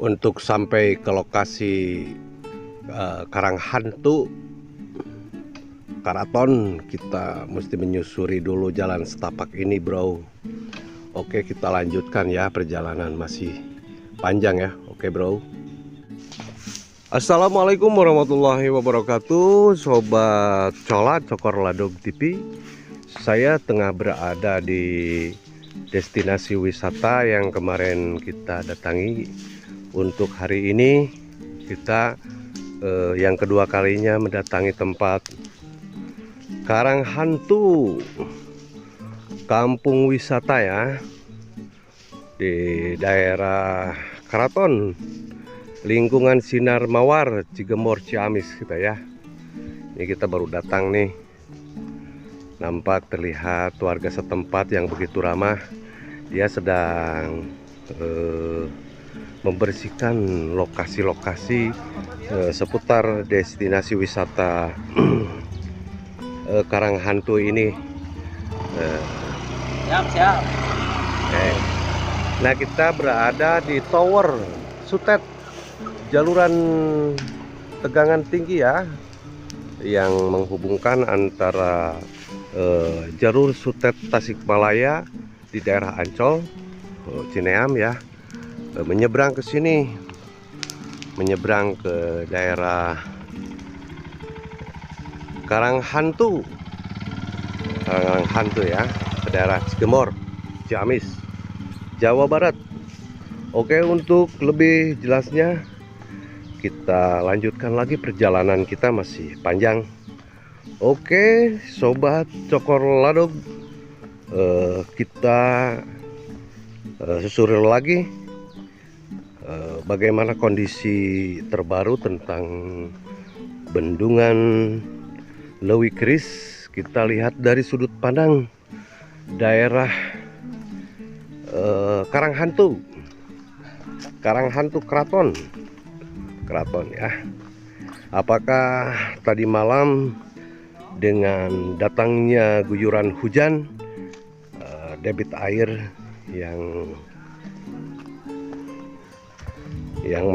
Untuk sampai ke lokasi Karang Hantu Karaton, kita mesti menyusuri dulu jalan setapak ini, bro. Oke, kita lanjutkan ya, perjalanan masih panjang ya. Oke, bro. Assalamualaikum warahmatullahi wabarakatuh, Sobat Cola Cokor Ladog TV. Saya tengah berada di destinasi wisata yang kemarin kita datangi. Untuk hari ini kita yang kedua kalinya mendatangi tempat Karang Hantu, kampung wisata ya, di daerah Karaton, lingkungan Sinar Mawar, Cigemor, Ciamis kita ya. Ini kita baru datang nih. Nampak terlihat warga setempat yang begitu ramah. Dia sedang membersihkan lokasi-lokasi seputar destinasi wisata Karang Hantu ini. Siap. Nah, kita berada di Tower Sutet, jaluran tegangan tinggi ya, yang menghubungkan antara jalur Sutet Tasikmalaya di daerah Ancol, Cineam ya, menyeberang ke sini, menyeberang ke daerah Karang Hantu ya, ke daerah Cigemor, Ciamis, Jawa Barat. Oke, untuk lebih jelasnya kita lanjutkan lagi, perjalanan kita masih panjang. Oke, Sobat Cokor Ladog, kita susuri lagi bagaimana kondisi terbaru tentang bendungan Lewi Keris. Kita lihat dari sudut pandang daerah Karang Hantu Keraton ya. Apakah tadi malam dengan datangnya guyuran hujan, debit air yang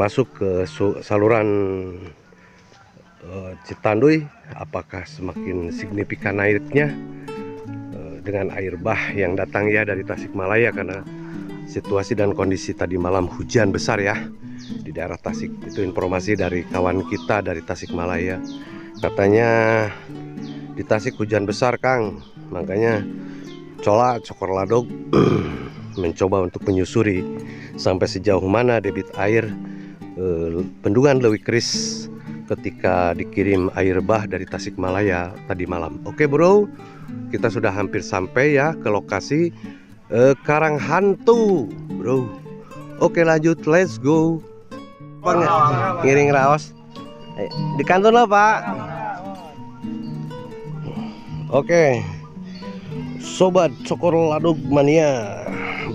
masuk ke saluran Citanduy, apakah semakin signifikan naiknya dengan air bah yang datang ya dari Tasikmalaya, karena situasi dan kondisi tadi malam hujan besar ya di daerah Tasik. Itu informasi dari kawan kita dari Tasikmalaya, katanya di Tasik hujan besar, Kang. Makanya Cola Cokor Ladog mencoba untuk menyusuri sampai sejauh mana debit air bendungan Lewi Keris ketika dikirim air bah dari Tasikmalaya tadi malam. Oke, bro, kita sudah hampir sampai ya ke lokasi Karang Hantu, bro. Oke, lanjut, let's go. Ngiring raos di kantor lo, Pak. Oke, Sobat Cokor Ladog mania,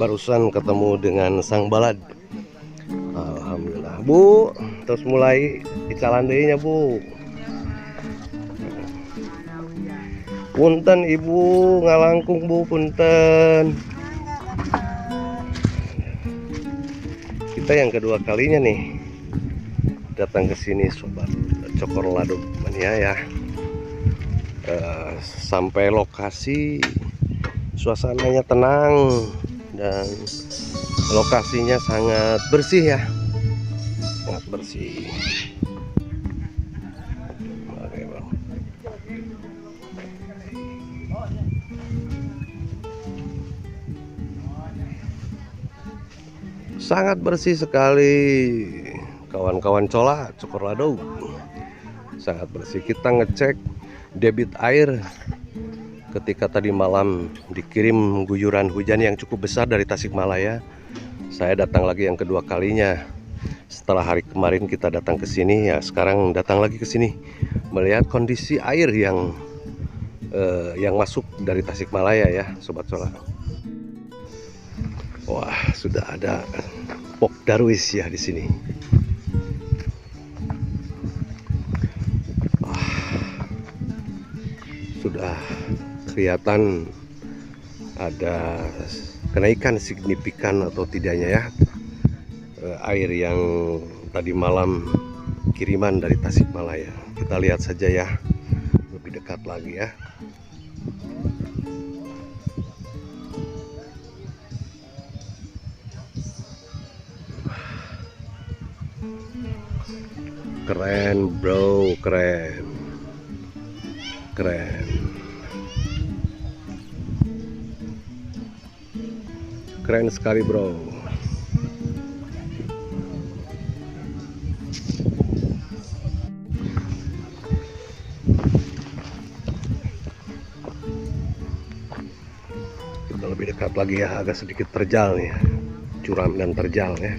barusan ketemu dengan sang balad. Alhamdulillah, Bu. Terus mulai dicalan deui nya, Bu. Punten Ibu, ngalangkung Bu, punten. Kita yang kedua kalinya nih datang ke sini, Sobat Cokor Ladog mania ya. Sampai lokasi suasananya tenang dan lokasinya sangat bersih ya, sangat bersih. Oke, Bang. Sangat bersih sekali, kawan-kawan Cola Cokor Ladog. Sangat bersih. Kita ngecek debit air ketika tadi malam dikirim guyuran hujan yang cukup besar dari Tasikmalaya. Saya datang lagi yang kedua kalinya. Setelah hari kemarin kita datang ke sini ya, sekarang datang lagi ke sini melihat kondisi air yang masuk dari Tasikmalaya ya, Sobat Cola. Wah, sudah ada Pok Darwis ya di sini. Sudah kelihatan ada kenaikan signifikan atau tidaknya ya air yang tadi malam kiriman dari Tasikmalaya. Kita lihat saja ya, lebih dekat lagi ya. Keren bro, keren, keren, keren sekali bro. Kita lebih dekat lagi ya, agak sedikit terjal nih, curam dan terjal ya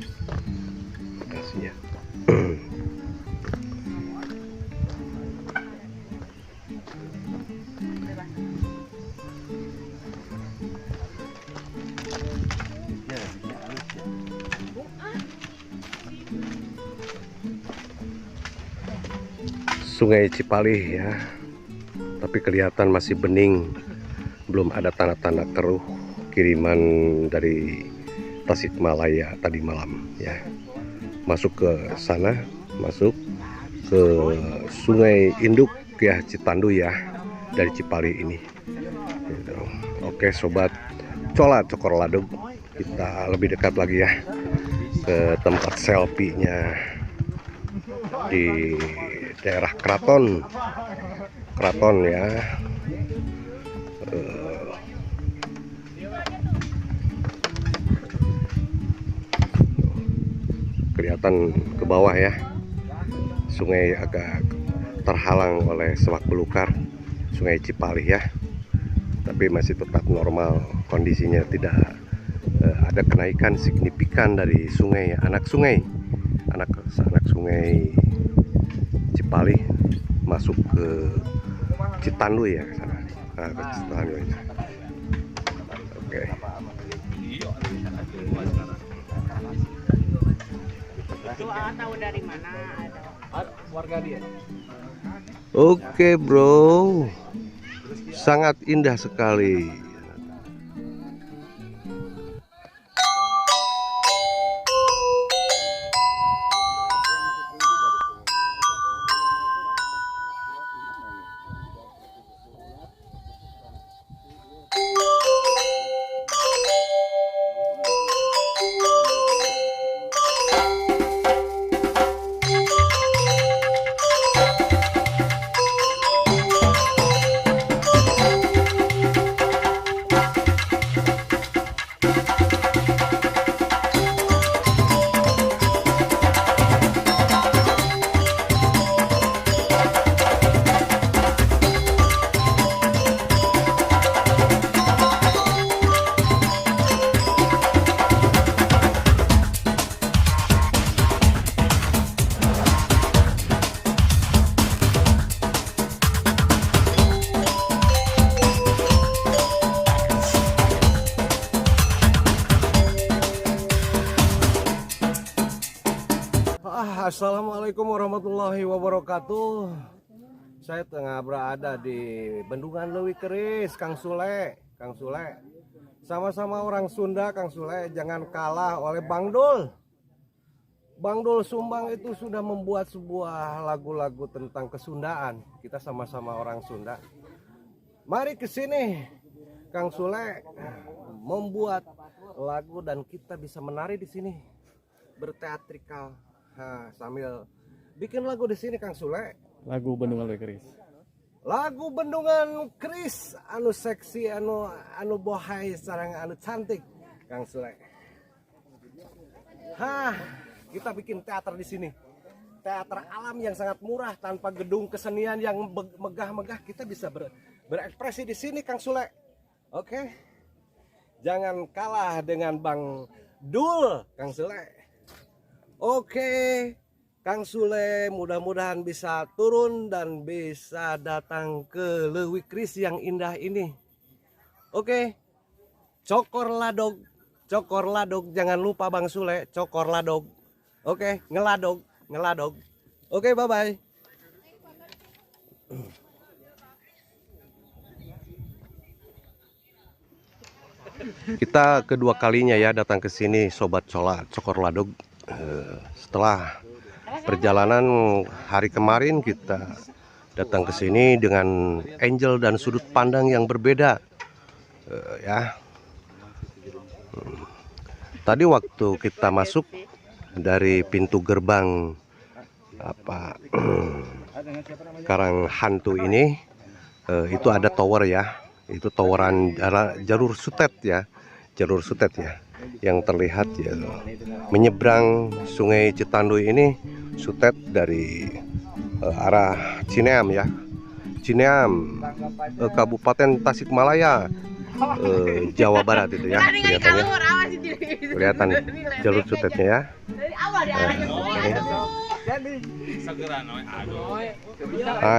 lokasinya. Sungai Cipalih ya, tapi kelihatan masih bening, belum ada tanda-tanda keruh kiriman dari Tasikmalaya tadi malam ya. Masuk ke sana, masuk ke Sungai Induk ya, Citandu ya, dari Cipalih ini gitu. Oke sobat Cola Cokor Ladug, kita lebih dekat lagi ya ke tempat selfie-nya di daerah Keraton ya. Kelihatan ke bawah ya, sungai agak terhalang oleh semak belukar Sungai Cipalih ya, tapi masih tetap normal kondisinya, tidak ada kenaikan signifikan dari sungai, anak sungai Cipalih masuk ke Citandu ya, ke sana. Nah, ke Citandu ini. Oke. Tahu dari mana ada warga dia. Oke bro, sangat indah sekali. Assalamualaikum warahmatullahi wabarakatuh. Saya tengah berada di Bendungan Leuwi Keris, Kang Sule. Sama-sama orang Sunda, Kang Sule, jangan kalah oleh Bang Dul. Bang Dul Sumbang itu sudah membuat sebuah lagu-lagu tentang kesundaan. Kita sama-sama orang Sunda. Mari ke sini, Kang Sule, membuat lagu dan kita bisa menari di sini, berteatrikal. Nah, sambil bikin lagu di sini Kang Sule. Lagu Bendungan Leuwi Keris. Lagu Bendungan Keris anu seksi, anu bohai sareng anu cantik Kang Sule. Kita bikin teater di sini. Teater alam yang sangat murah tanpa gedung kesenian yang megah-megah, kita bisa berekspresi di sini Kang Sule. Oke. Jangan kalah dengan Bang Dul Kang Sule. Oke, Kang Sule mudah-mudahan bisa turun dan bisa datang ke Leuwi Keris yang indah ini. Oke, cokor ladog, jangan lupa Bang Sule, cokor ladog. Oke, ngeladog. Oke, bye-bye. Kita kedua kalinya ya datang ke sini Sobat Cola Cokor Ladug. Setelah perjalanan hari kemarin kita datang ke sini dengan angle dan sudut pandang yang berbeda, ya. Tadi waktu kita masuk dari pintu gerbang Karang Hantu ini, itu ada tower ya. Itu toweran jalur sutet ya, yang terlihat ya, menyeberang Sungai Citanduy ini sutet dari arah Cineam ya, Kabupaten Tasikmalaya, Jawa Barat itu ya, kelihatan jalur sutetnya ya.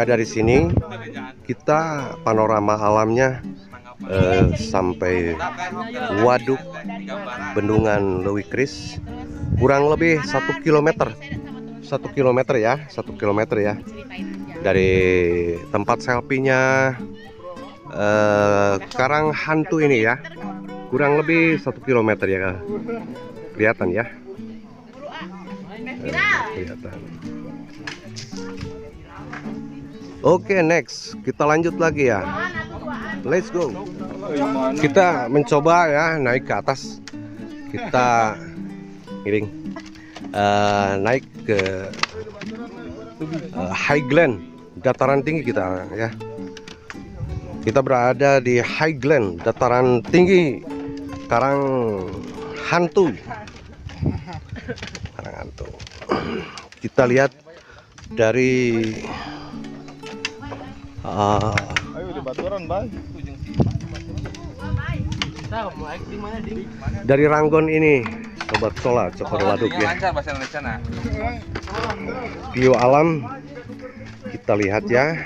Dari sini kita panorama alamnya sampai waduk bendungan Leuwi Kris kurang lebih 1 kilometer ya, 1 kilometer ya dari tempat selfie-nya Karang Hantu ini ya, kurang lebih 1 kilometer ya, kelihatan ya, kelihatan. Oke, next kita lanjut lagi ya. Let's go. Kita mencoba ya naik ke atas. Kita miring, naik ke Highland, dataran tinggi kita ya. Kita berada di Highland, dataran tinggi Karang Hantu. Kita lihat dari dari Ranggon ini, Sobat Sola Cokor Ladug ya. View alam kita lihat ya,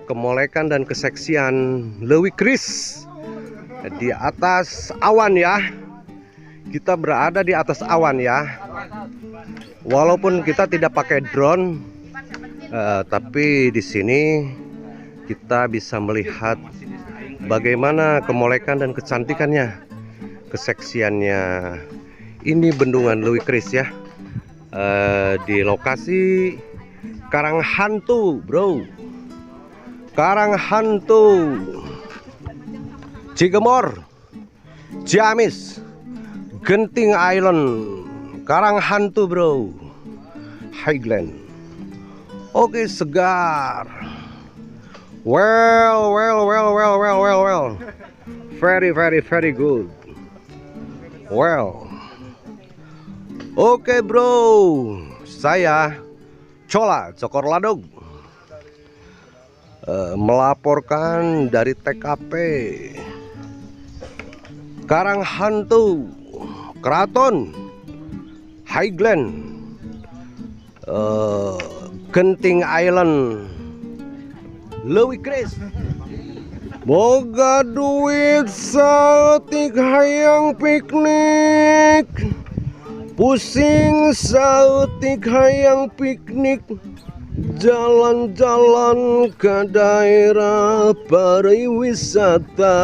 kemolekan dan keseksian Leuwi Kris di atas awan ya. Kita berada di atas awan ya. Walaupun kita tidak pakai drone, tapi di sini kita bisa melihat bagaimana kemolekan dan kecantikannya, keseksiannya. Ini bendungan Leuwi Kris ya, di lokasi Karang Hantu, bro. Karang Hantu, Cigemor, Ciamis, Genting Island, Karang Hantu, bro. Highland. Oke, segar. Well. Very good. Well. Oke, bro. Saya Cola Cokor Ladug melaporkan dari TKP Karang Hantu, Keraton Highland, Genting Island, Leuwi Kris. Boga duit saeutik hayang piknik, pusing saeutik hayang piknik, jalan-jalan ke daerah pariwisata,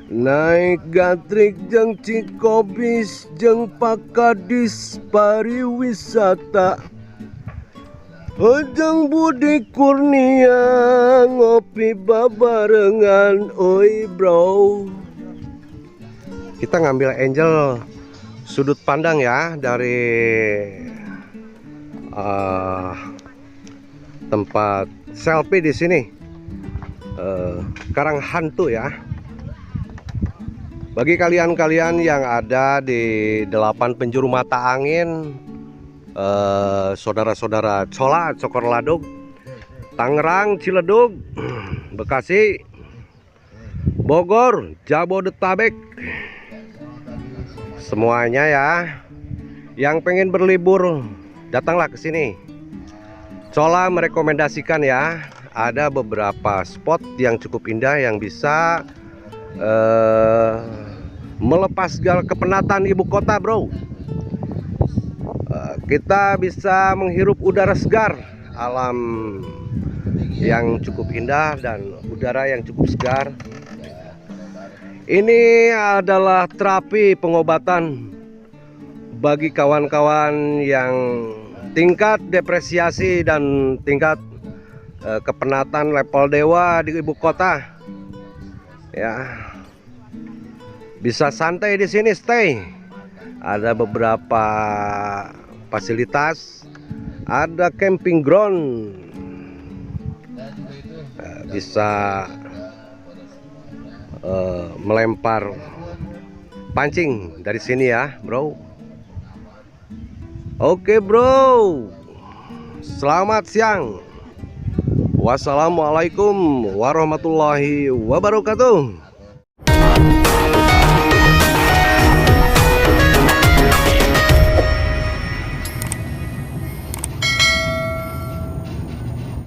naik gatrik jeung Cikobis jeung Pakadis pariwisata, Ojeng Budi Kurnia ngopi babarengan, oi bro. Kita ngambil angle sudut pandang ya dari tempat selfie di sini, Karang Hantu ya. Bagi kalian-kalian yang ada di 8 penjuru mata angin, saudara-saudara Cola Cokor Ladug, Tangerang, Ciledug, Bekasi, Bogor, Jabodetabek, semuanya ya, yang pengen berlibur datanglah ke sini. Cola merekomendasikan ya, ada beberapa spot yang cukup indah yang bisa melepas kepenatan ibu kota, bro. Kita bisa menghirup udara segar, alam yang cukup indah dan udara yang cukup segar. Ini adalah terapi pengobatan bagi kawan-kawan yang tingkat depresiasi dan tingkat kepenatan level dewa di ibu kota, ya bisa santai di sini, stay. Ada beberapa fasilitas, ada camping ground, bisa melempar pancing dari sini ya bro. Oke bro, selamat siang. Wassalamualaikum warahmatullahi wabarakatuh.